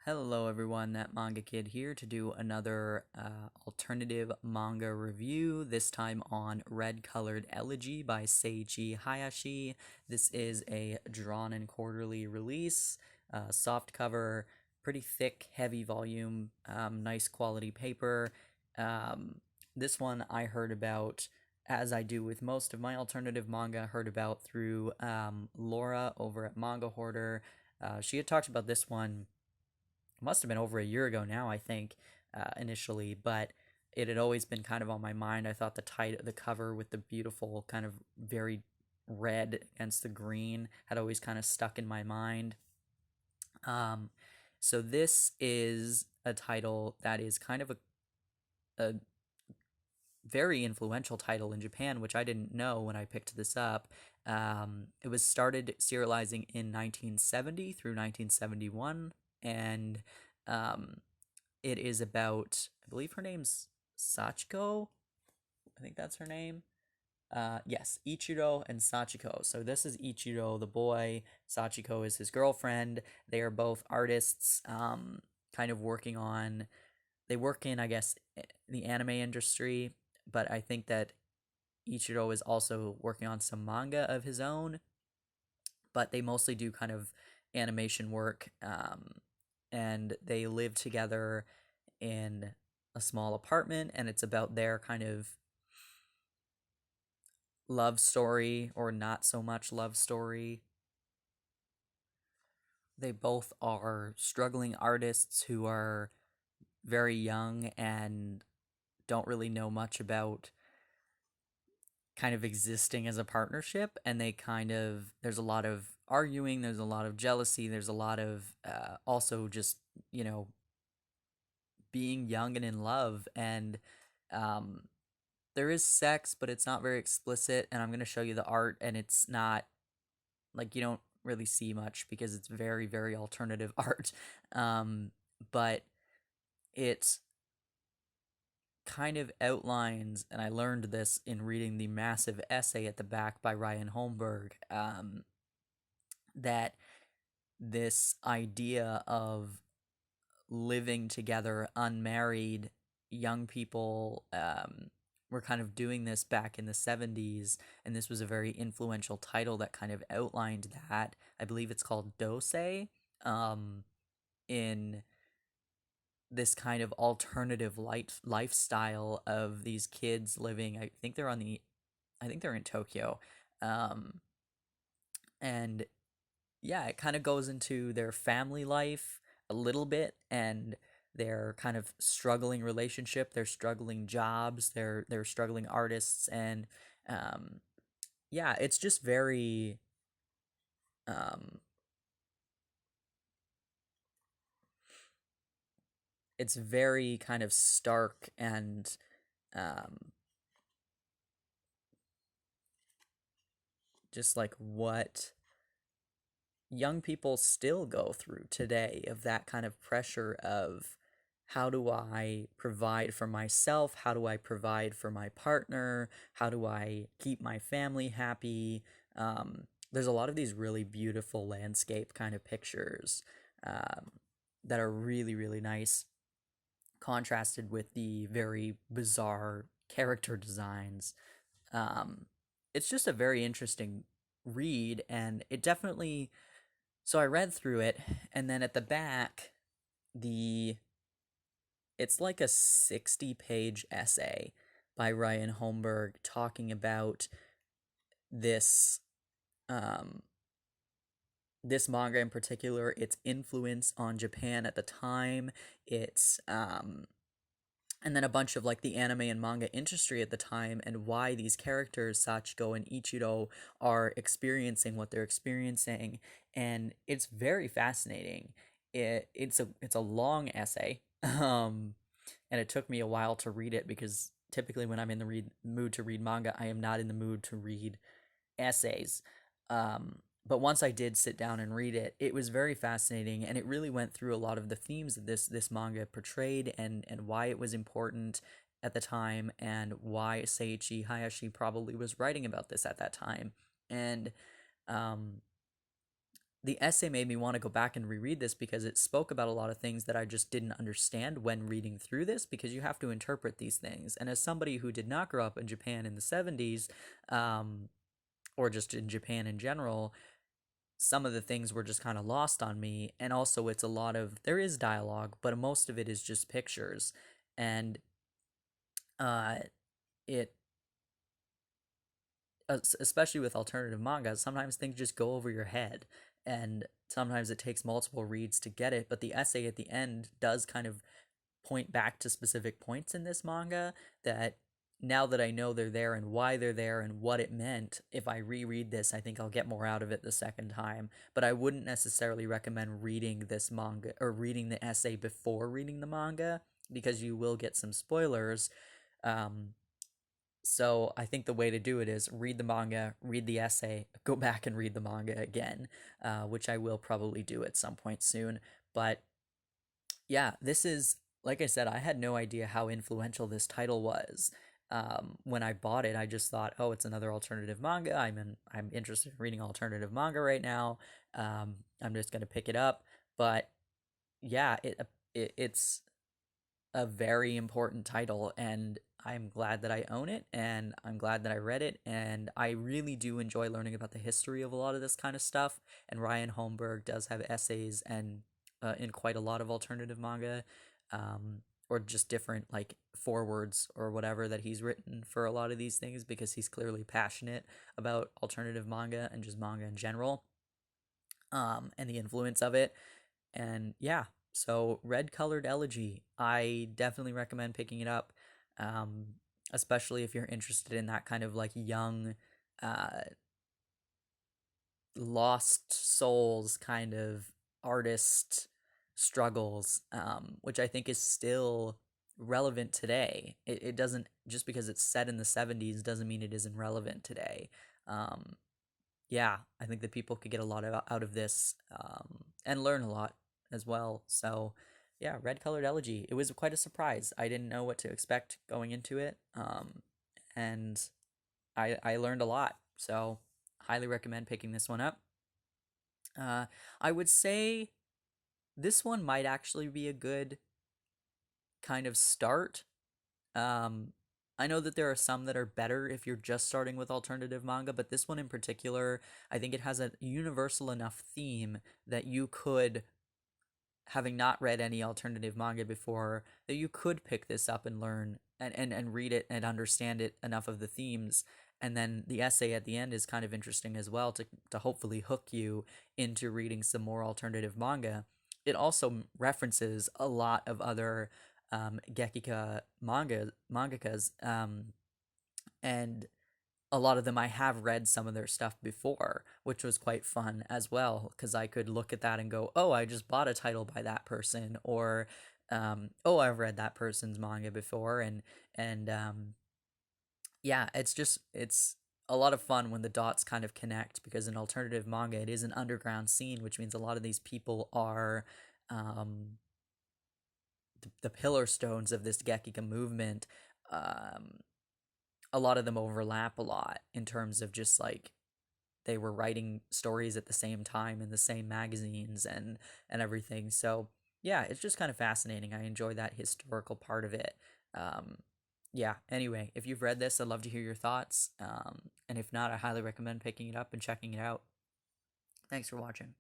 Hello everyone, that Manga Kid here to do another alternative manga review, this time on Red Colored Elegy by Seiichi Hayashi. This is a drawn and quarterly release, soft cover, pretty thick, heavy volume, nice quality paper. This one I heard about, as I do with most of my alternative manga, heard about through Laura over at Manga Hoarder. She had talked about this one must have been over a year ago now, I think, initially, but it had always been kind of on my mind. I thought the cover with the beautiful kind of very red against the green had always kind of stuck in my mind. Um, so this is a title that is kind of a very influential title in Japan, which I didn't know when I picked this up. It was started serializing in 1970 through 1971, and um, it is about, I believe her name's Sachiko. I think that's her name. Yes, Ichiro and Sachiko. So this is Ichiro, the boy. Sachiko is his girlfriend. They are both artists, kind of working on. They work in, I guess, the anime industry, but I think that Ichiro is also working on some manga of his own, but they mostly do kind of animation work, and they live together in a small apartment, and it's about their kind of love story or not so much love story. They both are struggling artists who are very young and don't really know much about kind of existing as a partnership, and there's a lot of arguing, there's a lot of jealousy, there's a lot of also just, being young and in love, and um, there is sex, but it's not very explicit, and I'm going to show you the art, and it's not, like, you don't really see much because it's very, very alternative art, but it kind of outlines, and I learned this in reading the massive essay at the back by Ryan Holmberg, that this idea of living together unmarried young people were kind of doing this back in the 70s, and this was a very influential title that kind of outlined that. I believe it's called Dosei, in this kind of alternative lifestyle of these kids living. I think they're in Tokyo, um, and yeah, it kind of goes into their family life a little bit, and their kind of struggling relationship, their struggling jobs, their struggling artists, and yeah, it's just very um, it's very kind of stark and um, just like what young people still go through today, of that kind of pressure of how do I provide for myself? How do I provide for my partner? How do I keep my family happy? There's a lot of these really beautiful landscape kind of pictures, um, that are really, really nice, contrasted with the very bizarre character designs. Um, it's just a very interesting read, and it definitely. So I read through it, and then at the back, the it's like a 60-page essay by Ryan Holmberg talking about this um this manga in particular, its influence on Japan at the time, its and then a bunch of like the anime and manga industry at the time, and why these characters Sachiko and Ichiro are experiencing what they're experiencing, and it's very fascinating. It's a long essay, and it took me a while to read it because typically when I'm in the mood to read manga, I am not in the mood to read essays. But once I did sit down and read it, it was very fascinating, and it really went through a lot of the themes that this manga portrayed, and why it was important at the time, and why Seiichi Hayashi probably was writing about this at that time. And um, the essay made me want to go back and reread this because it spoke about a lot of things that I just didn't understand when reading through this, because you have to interpret these things. And as somebody who did not grow up in Japan in the 70s, or just in Japan in general, some of the things were just kind of lost on me. And also, it's a lot of, there is dialogue, but most of it is just pictures. And uh, it, especially with alternative manga, sometimes things just go over your head. And sometimes it takes multiple reads to get it. But the essay at the end does kind of point back to specific points in this manga that, now that I know they're there and why they're there and what it meant, if I reread this, I think I'll get more out of it the second time. But I wouldn't necessarily recommend reading this manga or reading the essay before reading the manga, because you will get some spoilers. Um, so I think the way to do it is read the manga, read the essay, go back and read the manga again, which I will probably do at some point soon. But yeah, this is, like I said, I had no idea how influential this title was. When I bought it, I just thought, oh, it's another alternative manga. I'm interested in reading alternative manga right now. I'm just gonna pick it up. But yeah, it's a very important title, and I'm glad that I own it, and I'm glad that I read it, and I really do enjoy learning about the history of a lot of this kind of stuff. And Ryan Holmberg does have essays and in quite a lot of alternative manga, or just different like forewords or whatever that he's written for a lot of these things, because he's clearly passionate about alternative manga and just manga in general, and the influence of it. And yeah, so Red Colored Elegy, I definitely recommend picking it up, um, especially if you're interested in that kind of like young, uh, lost souls kind of artist struggles, which I think is still relevant today. It doesn't, just because it's set in the 70s doesn't mean it isn't relevant today. Um, yeah, I think that people could get a lot out of this, and learn a lot as well. So, yeah, Red Colored Elegy. It was quite a surprise. I didn't know what to expect going into it, and I learned a lot. So, highly recommend picking this one up. I would say this one might actually be a good kind of start. Um, I know that there are some that are better if you're just starting with alternative manga, but this one in particular, I think it has a universal enough theme that you could, having not read any alternative manga before, that you could pick this up and learn and read it and understand it, enough of the themes. And then the essay at the end is kind of interesting as well, to hopefully hook you into reading some more alternative manga. It also references a lot of other Gekika mangakas, and a lot of them I have read some of their stuff before, which was quite fun as well, because I could look at that and go, oh, I just bought a title by that person, or oh, I've read that person's manga before, and yeah, it's a lot of fun when the dots kind of connect, because in alternative manga it is an underground scene, which means a lot of these people are um, the pillar stones of this Gekika movement. Um, a lot of them overlap a lot in terms of just like they were writing stories at the same time in the same magazines and everything. So yeah, it's just kind of fascinating. I enjoy that historical part of it. Um, yeah. Anyway, if you've read this, I'd love to hear your thoughts. And if not, I highly recommend picking it up and checking it out. Thanks for watching.